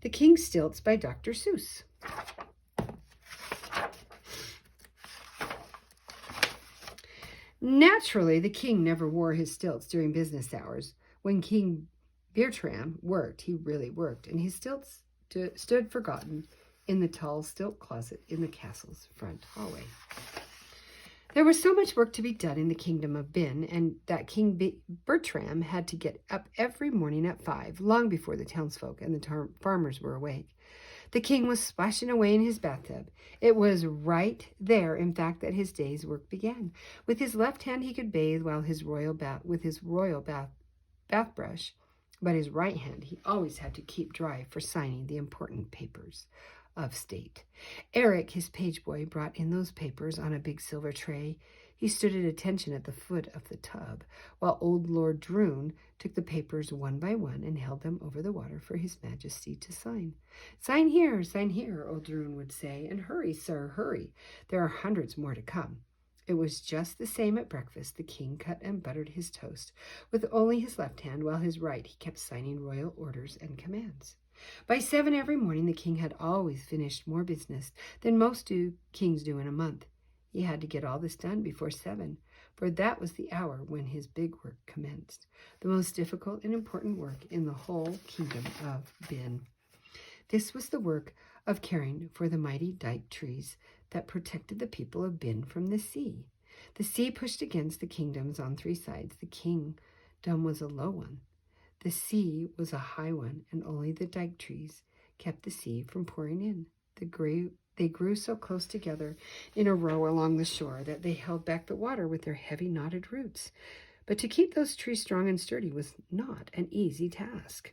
The King's Stilts by Dr. Seuss. Naturally, the king never wore his stilts during business hours. When King Bertram worked, he really worked, and his stilts stood forgotten in the tall stilt closet in the castle's front hallway. There was so much work to be done in the kingdom of Ben, and that King Bertram had to get up every morning at 5, long before the townsfolk and the farmers were awake. The king was splashing away in his bathtub. It was right there, in fact, that his day's work began. With his left hand he could bathe while with his royal bath brush, but his right hand he always had to keep dry for signing the important papers of state. Eric, his page boy, brought in those papers on a big silver tray. He stood at attention at the foot of the tub, while old Lord Droon took the papers one by one and held them over the water for his majesty to sign. Sign here, old Droon would say, and hurry, sir, hurry. There are hundreds more to come. It was just the same at breakfast. The king cut and buttered his toast with only his left hand, while his right he kept signing royal orders and commands. By 7 every morning, the king had always finished more business than most kings do in a month. He had to get all this done before 7, for that was the hour when his big work commenced, the most difficult and important work in the whole kingdom of Ben. This was the work of caring for the mighty dike trees that protected the people of Ben from the sea. The sea pushed against the kingdoms on 3 sides. The kingdom was a low one. The sea was a high one, and only the dike trees kept the sea from pouring in. They grew so close together in a row along the shore that they held back the water with their heavy knotted roots. But to keep those trees strong and sturdy was not an easy task.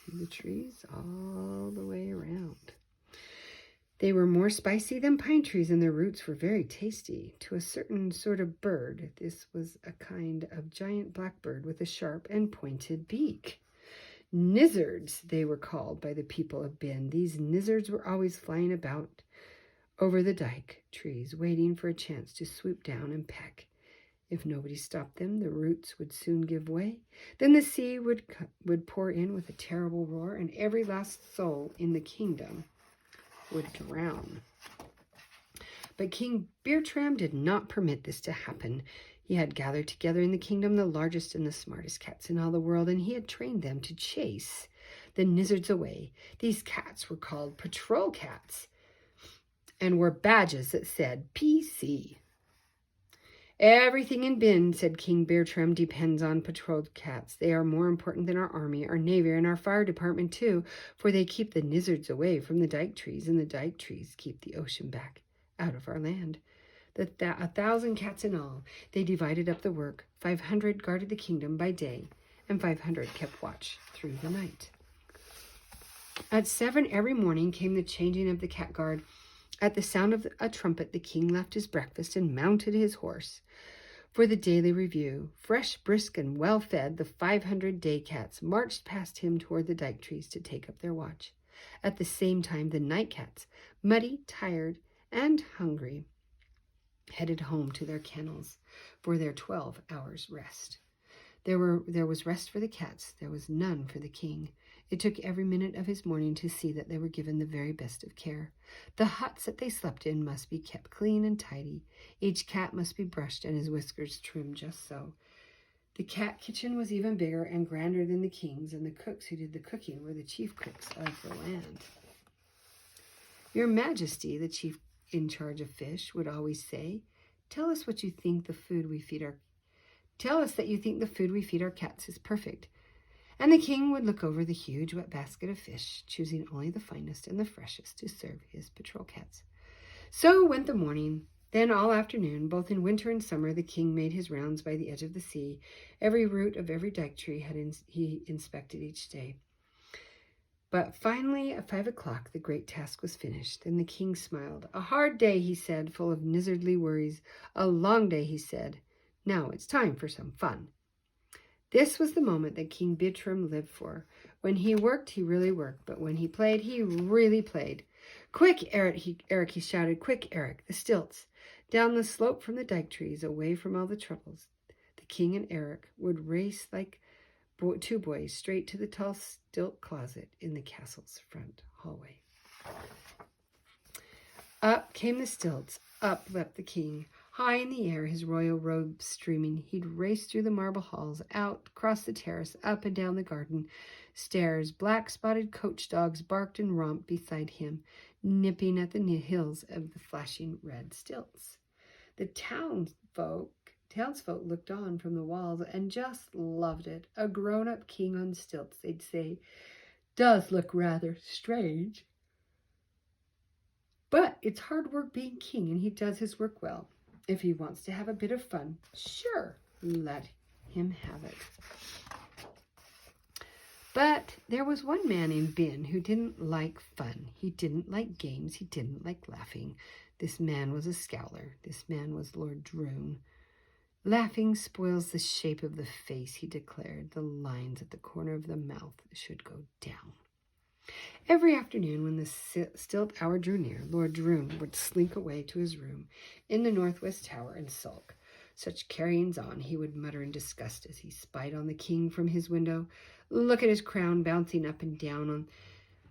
See the trees all the way around. They were more spicy than pine trees, and their roots were very tasty. To a certain sort of bird, this was a kind of giant blackbird with a sharp and pointed beak. Nizzards, they were called by the people of Ben. These nizzards were always flying about over the dike trees, waiting for a chance to swoop down and peck. If nobody stopped them, the roots would soon give way. Then the sea would pour in with a terrible roar, and every last soul in the kingdom would drown. But King Bertram did not permit this to happen. He had gathered together in the kingdom the largest and the smartest cats in all the world, and he had trained them to chase the nizzards away. These cats were called patrol cats and wore badges that said PC. Everything in Ben, said King Bertram, depends on patrol cats. They are more important than our army, our navy, and our fire department too, for they keep the nizzards away from the dike trees, and the dike trees keep the ocean back out of our land. 1,000 cats in all. They divided up the work. 500 guarded the kingdom by day, and 500 kept watch through the night. At 7 every morning came the changing of the cat guard. At the sound of a trumpet, the king left his breakfast and mounted his horse for the daily review. Fresh, brisk, and well-fed, the 500 day cats marched past him toward the dike trees to take up their watch. At the same time, the night cats, muddy, tired, and hungry, headed home to their kennels for their 12 hours rest. There was rest for the cats. There was none for the king. It took every minute of his morning to see that they were given the very best of care. The huts that they slept in must be kept clean and tidy. Each cat must be brushed and his whiskers trimmed just so. The cat kitchen was even bigger and grander than the king's, and the cooks who did the cooking were the chief cooks of the land. Your Majesty, the chief in charge of fish, would always say, Tell us that you think the food we feed our cats is perfect. And the king would look over the huge wet basket of fish, choosing only the finest and the freshest to serve his patrol cats. So went the morning. Then all afternoon, both in winter and summer, the king made his rounds by the edge of the sea. Every root of every dike tree he inspected each day. But finally, at 5 o'clock, the great task was finished. Then the king smiled. A hard day, he said, full of nizzardly worries. A long day, he said. Now it's time for some fun. This was the moment that King Bertram lived for. When he worked, he really worked. But when he played, he really played. Quick, Eric, he shouted. Quick, Eric, the stilts. Down the slope from the dike trees, away from all the troubles. The king and Eric would race like two boys straight to the tall stilt closet in the castle's front hallway. Up came the stilts, up leapt the king. High in the air, his royal robes streaming, he'd race through the marble halls, out, across the terrace, up and down the garden stairs. Black-spotted coach dogs barked and romped beside him, nipping at the heels of the flashing red stilts. The townsfolk looked on from the walls and just loved it. A grown-up king on stilts, they'd say, does look rather strange. But it's hard work being king, and he does his work well. If he wants to have a bit of fun, sure, let him have it. But there was one man in Bin who didn't like fun. He didn't like games. He didn't like laughing. This man was a scowler. This man was Lord Drone. Laughing spoils the shape of the face, he declared. The lines at the corner of the mouth should go down. Every afternoon when the stilt hour drew near, Lord Drone would slink away to his room in the northwest tower and sulk. Such carryings on, he would mutter in disgust as he spied on the king from his window. Look at his crown bouncing up and down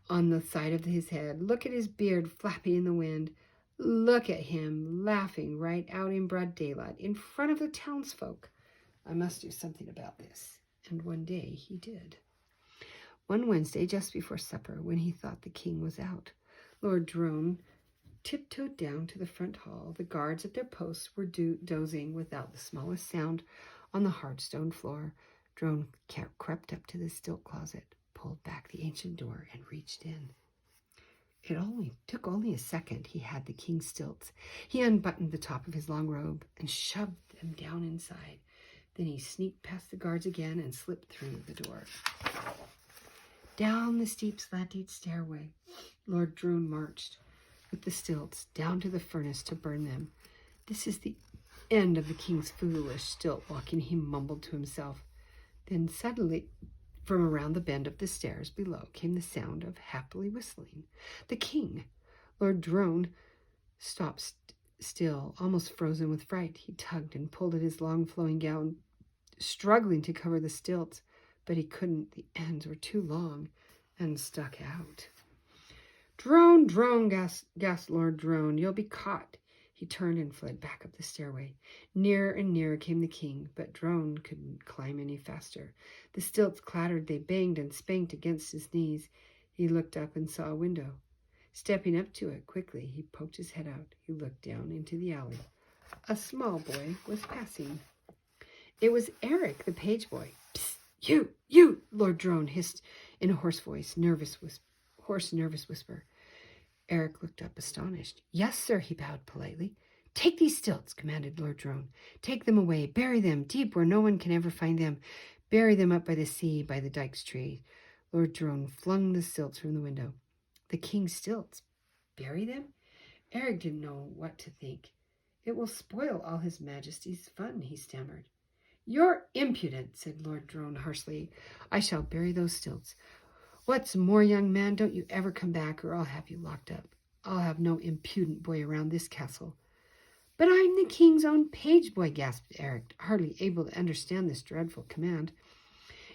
on the side of his head. Look at his beard flapping in the wind. Look at him laughing right out in broad daylight in front of the townsfolk. I must do something about this. And one day he did. One Wednesday, just before supper, when he thought the king was out, Lord Drone tiptoed down to the front hall. The guards at their posts were dozing without the smallest sound on the hard stone floor. Drone crept up to the stilt closet, pulled back the ancient door, and reached in. It took only a second. He had the king's stilts. He unbuttoned the top of his long robe and shoved them down inside. Then he sneaked past the guards again and slipped through the door. Down the steep slanting stairway, Lord Drone marched with the stilts down to the furnace to burn them. This is the end of the king's foolish stilt walking, he mumbled to himself. Then suddenly, from around the bend of the stairs below came the sound of happily whistling. The king, Lord Drone, stopped still, almost frozen with fright. He tugged and pulled at his long flowing gown, struggling to cover the stilts, but he couldn't. The ends were too long and stuck out. Drone, Drone, gasped Lord Drone, you'll be caught. He turned and fled back up the stairway. Nearer and nearer came the king, but Drone couldn't climb any faster. The stilts clattered, they banged and spanked against his knees. He looked up and saw a window. Stepping up to it quickly, he poked his head out. He looked down into the alley. A small boy was passing. It was Eric, the page boy. Psst, you, Lord Drone hissed in a hoarse voice, nervous whisper. Eric looked up astonished. Yes, sir, he bowed politely. Take these stilts, commanded Lord Drone. Take them away, bury them deep where no one can ever find them. Bury them up by the sea, by the dike's tree. Lord Drone flung the stilts from the window. The king's stilts? Bury them? Eric didn't know what to think. It will spoil all his majesty's fun, he stammered. You're impudent, said Lord Drone harshly. I shall bury those stilts. What's more, young man, don't you ever come back or I'll have you locked up. I'll have no impudent boy around this castle. But I'm the king's own page boy, gasped Eric, hardly able to understand this dreadful command.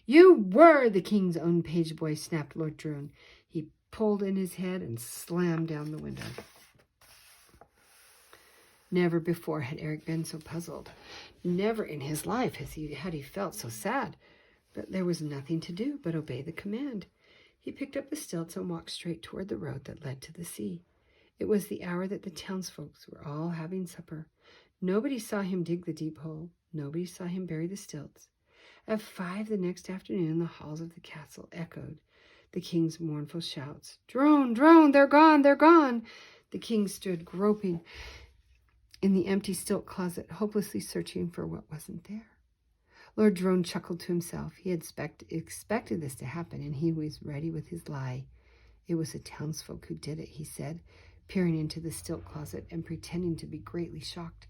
You were the king's own page boy, snapped Lord Drone. He pulled in his head and slammed down the window. Never before had Eric been so puzzled. Never in his life had he felt so sad. But there was nothing to do but obey the command. He picked up the stilts and walked straight toward the road that led to the sea. It was the hour that the townsfolk were all having supper. Nobody saw him dig the deep hole. Nobody saw him bury the stilts. At 5 the next afternoon, the halls of the castle echoed the king's mournful shouts. Drone, Drone, they're gone, they're gone. The king stood groping in the empty stilt closet, hopelessly searching for what wasn't there. Lord Drone chuckled to himself. He had expected this to happen, and he was ready with his lie. It was the townsfolk who did it, he said, peering into the stilt closet and pretending to be greatly shocked.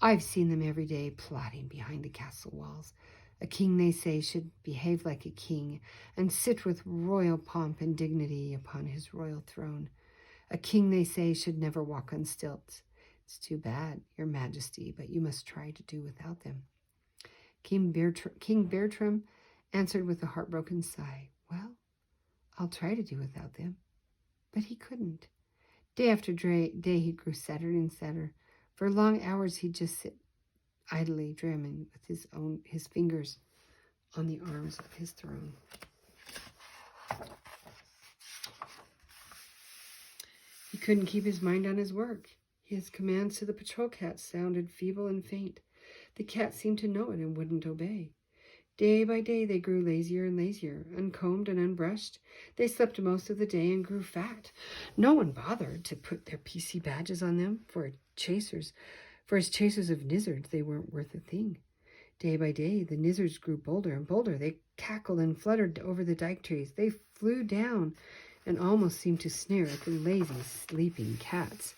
I've seen them every day, plotting behind the castle walls. A king, they say, should behave like a king and sit with royal pomp and dignity upon his royal throne. A king, they say, should never walk on stilts. It's too bad, your majesty, but you must try to do without them. King Bertram answered with a heartbroken sigh, "Well, I'll try to do without them." But he couldn't. Day after day, he grew sadder and sadder. For long hours, he'd just sit idly drumming with his fingers on the arms of his throne. He couldn't keep his mind on his work. His commands to the patrol cats sounded feeble and faint. The cats seemed to know it and wouldn't obey. Day by day, they grew lazier and lazier, uncombed and unbrushed. They slept most of the day and grew fat. No one bothered to put their PC badges on them. For as chasers of nizzards, they weren't worth a thing. Day by day, the nizzards grew bolder and bolder. They cackled and fluttered over the dike trees. They flew down and almost seemed to sneer at the lazy, sleeping cats.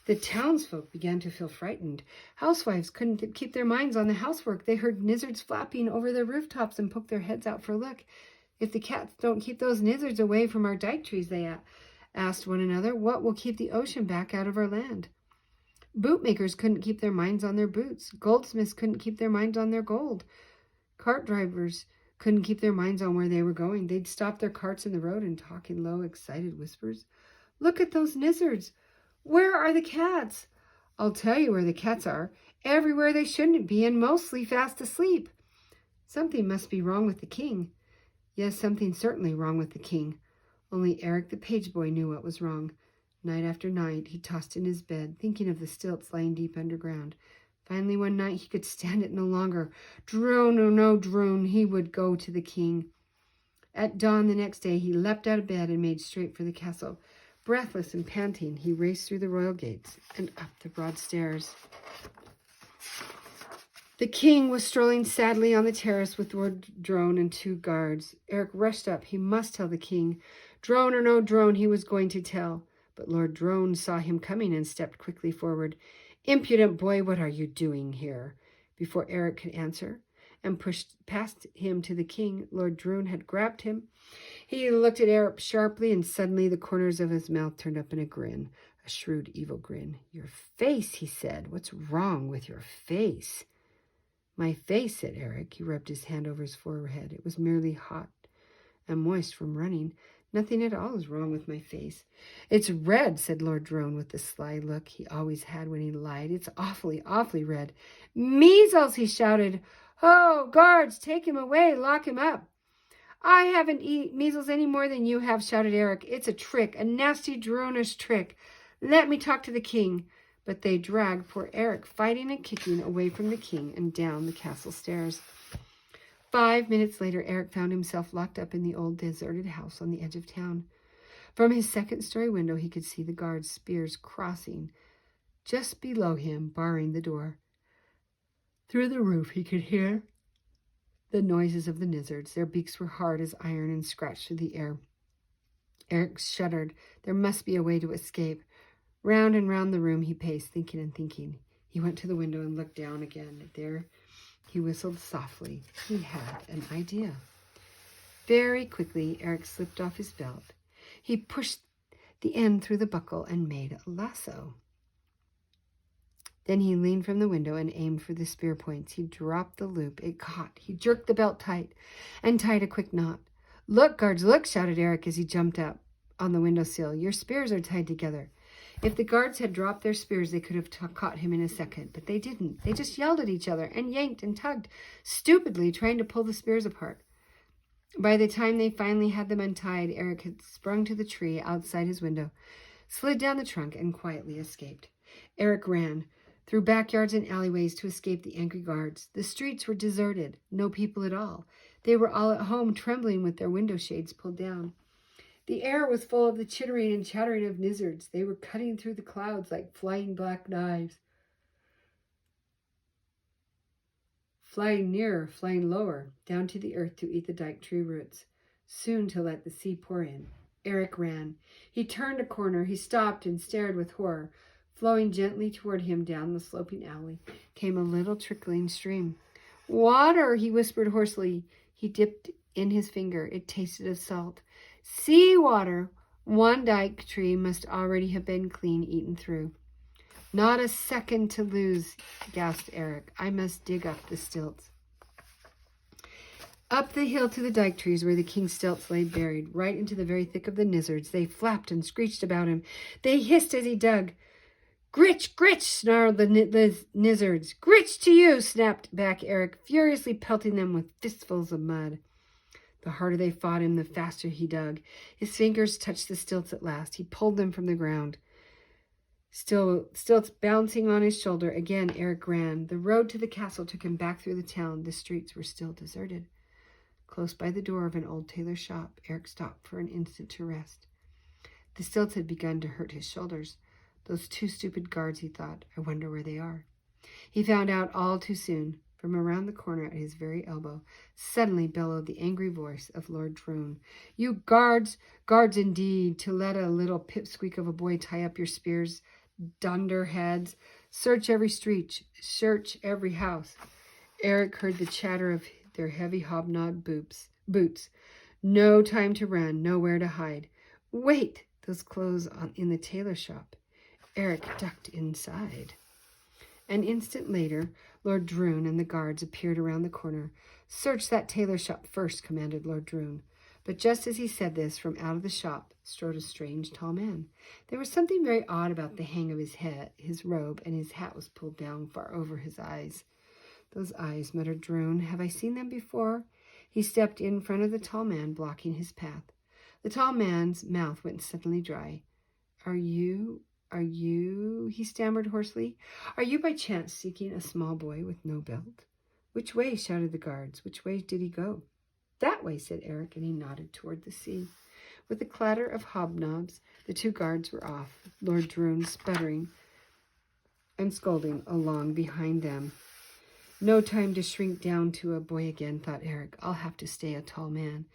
The townsfolk began to feel frightened. Housewives couldn't keep their minds on the housework. They heard nizzards flapping over their rooftops and poked their heads out for a look. "If the cats don't keep those nizzards away from our dike trees," they asked one another, "what will keep the ocean back out of our land?" Bootmakers couldn't keep their minds on their boots. Goldsmiths couldn't keep their minds on their gold. Cart drivers couldn't keep their minds on where they were going. They'd stop their carts in the road and talk in low, excited whispers. "Look at those nizzards. Where are the cats?" "I'll tell you where the cats are. Everywhere they shouldn't be and mostly fast asleep." Something must be wrong with the king. Yes, something certainly wrong with the king. Only Eric the page boy knew what was wrong. Night after night, he tossed in his bed, thinking of the stilts lying deep underground. Finally, one night, he could stand it no longer. Drone or no drone, he would go to the king. At dawn the next day, he leapt out of bed and made straight for the castle. Breathless and panting, he raced through the royal gates and up the broad stairs. The king was strolling sadly on the terrace with Lord Drone and 2 guards. Eric rushed up. He must tell the king. Drone or no drone, he was going to tell. But Lord Drone saw him coming and stepped quickly forward. "Impudent boy, what are you doing here?" Before Eric could answer and pushed past him to the king, Lord Drone had grabbed him. He looked at Eric sharply, and suddenly the corners of his mouth turned up in a grin, a shrewd, evil grin. "Your face," he said. "What's wrong with your face?" "My face," said Eric. He rubbed his hand over his forehead. It was merely hot and moist from running. "Nothing at all is wrong with my face." "It's red," said Lord Drone with the sly look he always had when he lied. "It's awfully, awfully red." "Measles!" he shouted. "Ho, guards, take him away, lock him up." "I haven't measles any more than you have," shouted Eric. "It's a trick, a nasty, dronish trick. Let me talk to the king." But they dragged poor Eric, fighting and kicking, away from the king and down the castle stairs. 5 minutes later, Eric found himself locked up in the old deserted house on the edge of town. From his second-story window, he could see the guards' spears crossing just below him, barring the door. Through the roof, he could hear the noises of the nizzards. Their beaks were hard as iron and scratched through the air. Eric shuddered. There must be a way to escape. Round and round the room he paced, thinking and thinking. He went to the window and looked down again. There he whistled softly. He had an idea. Very quickly, Eric slipped off his belt. He pushed the end through the buckle and made a lasso. Then he leaned from the window and aimed for the spear points. He dropped the loop. It caught. He jerked the belt tight and tied a quick knot. "Look, guards, look," shouted Eric as he jumped up on the windowsill. "Your spears are tied together." If the guards had dropped their spears, they could have caught him in a second, but they didn't. They just yelled at each other and yanked and tugged, stupidly trying to pull the spears apart. By the time they finally had them untied, Eric had sprung to the tree outside his window, slid down the trunk, and quietly escaped. Eric ran through backyards and alleyways to escape the angry guards. The streets were deserted, no people at all. They were all at home, trembling with their window shades pulled down. The air was full of the chittering and chattering of nizzards. They were cutting through the clouds like flying black knives. Flying nearer, flying lower, down to the earth to eat the dike tree roots, soon to let the sea pour in. Eric ran. He turned a corner. He stopped and stared with horror. Flowing gently toward him down the sloping alley came a little trickling stream. "Water," he whispered hoarsely. He dipped in his finger. It tasted of salt. "Sea water." One dike tree must already have been clean eaten through. "Not a second to lose," gasped Eric. "I must dig up the stilts." Up the hill to the dike trees where the king's stilts lay buried, right into the very thick of the nizzards. They flapped and screeched about him. They hissed as he dug. Gritch, gritch, snarled the nizzards. Gritch to you, snapped back Eric, furiously pelting them with fistfuls of mud. The harder they fought him, the faster he dug. His fingers touched the stilts at last. He pulled them from the ground. Stilts bouncing on his shoulder. Again, Eric ran. The road to the castle took him back through the town. The streets were still deserted. Close by the door of an old tailor's shop, Eric stopped for an instant to rest. The stilts had begun to hurt his shoulders. Those two stupid guards, he thought. I wonder where they are. He found out all too soon. From around the corner at his very elbow, suddenly bellowed the angry voice of Lord Droon. You guards, guards indeed, to let a little pipsqueak of a boy tie up your spears, dunderheads. Search every street, search every house. Eric heard the chatter of their heavy hobnob boots. No time to run, nowhere to hide. Wait, those clothes in the tailor shop. Eric ducked inside. An instant later, Lord Droon and the guards appeared around the corner. Search that tailor shop first, commanded Lord Droon. But just as he said this, from out of the shop strode a strange, tall man. There was something very odd about the hang of his head, his robe, and his hat was pulled down far over his eyes. Those eyes, muttered Droon. Have I seen them before? He stepped in front of the tall man, blocking his path. The tall man's mouth went suddenly dry. Are you, he stammered hoarsely. Are you by chance seeking a small boy with no belt? Which way, shouted the guards. Which way did he go? That way, said Eric, and he nodded toward the sea. With a clatter of hobnobs, the two guards were off, Lord Droon sputtering and scolding along behind them. No time to shrink down to a boy again, thought Eric. I'll have to stay a tall man.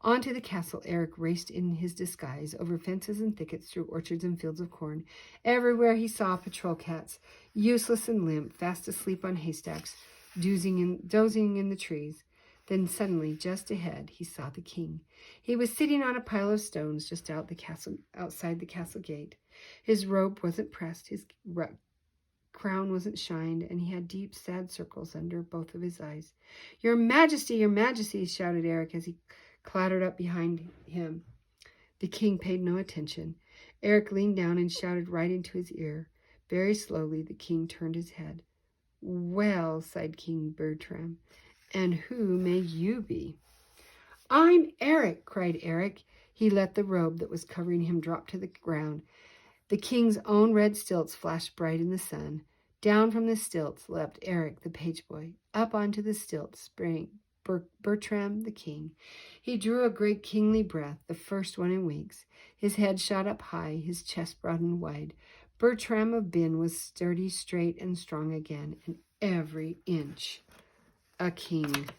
On to the castle Eric raced in his disguise, over fences and thickets, through orchards and fields of corn. Everywhere he saw patrol cats, useless and limp, fast asleep on haystacks, dozing in the trees. Then suddenly, just ahead, he saw the king. He was sitting on a pile of stones just outside the castle gate. His robe wasn't pressed, his crown wasn't shined, and he had deep, sad circles under both of his eyes. Your Majesty, shouted Eric as he clattered up behind him. The king paid no attention. Eric leaned down and shouted right into his ear. Very slowly, the king turned his head. Well, sighed King Bertram, and who may you be? I'm Eric, cried Eric. He let the robe that was covering him drop to the ground. The king's own red stilts flashed bright in the sun. Down from the stilts leapt Eric, the page boy. Up onto the stilts sprang Bertram, the king. He drew a great kingly breath, the first one in weeks. His head shot up high, his chest broad and wide. Bertram of Bin was sturdy, straight, and strong again, and every inch a king.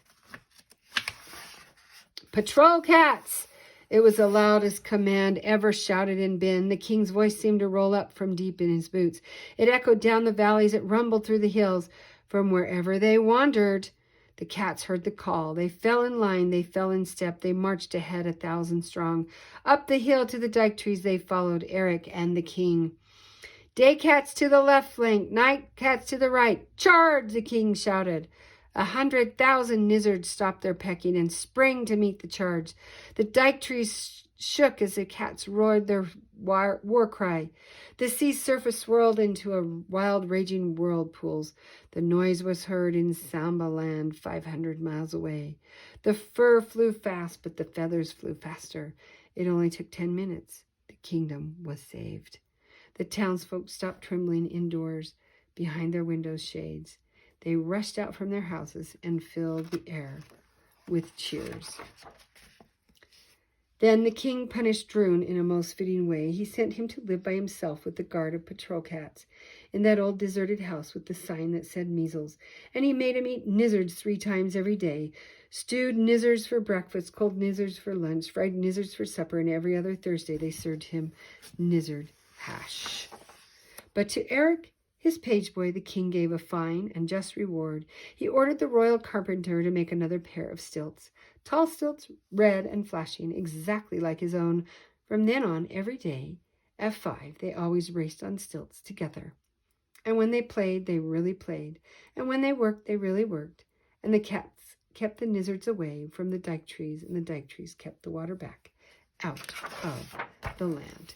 Patrol cats! It was the loudest command ever shouted in Bin. The king's voice seemed to roll up from deep in his boots. It echoed down the valleys. It rumbled through the hills. From wherever they wandered, the cats heard the call. They fell in line. They fell in step. They marched ahead 1,000 strong. Up the hill to the dike trees they followed, Eric and the king. Day cats to the left flank, night cats to the right. Charge, the king shouted. 100,000 nizzards stopped their pecking and sprang to meet the charge. The dike trees shook as the cats roared their war cry. The sea surface swirled into a wild raging whirlpools. The noise was heard in Samba land 500 miles away. The fur flew fast, but the feathers flew faster. It only took 10 minutes. The kingdom was saved. The townsfolk stopped trembling indoors behind their windows' shades. They rushed out from their houses and filled the air with cheers. Then the king punished Droon in a most fitting way. He sent him to live by himself with the guard of patrol cats in that old deserted house with the sign that said measles. And he made him eat nizzards 3 times every day. Stewed nizzards for breakfast, cold nizzards for lunch, fried nizzards for supper, and every other Thursday they served him nizzard hash. But to Eric, his page boy, the king gave a fine and just reward. He ordered the royal carpenter to make another pair of stilts. Tall stilts, red and flashing, exactly like his own. From then on, every day, at 5, they always raced on stilts together. And when they played, they really played. And when they worked, they really worked. And the kept the lizards away from the dike trees, and the dike trees kept the water back out of the land.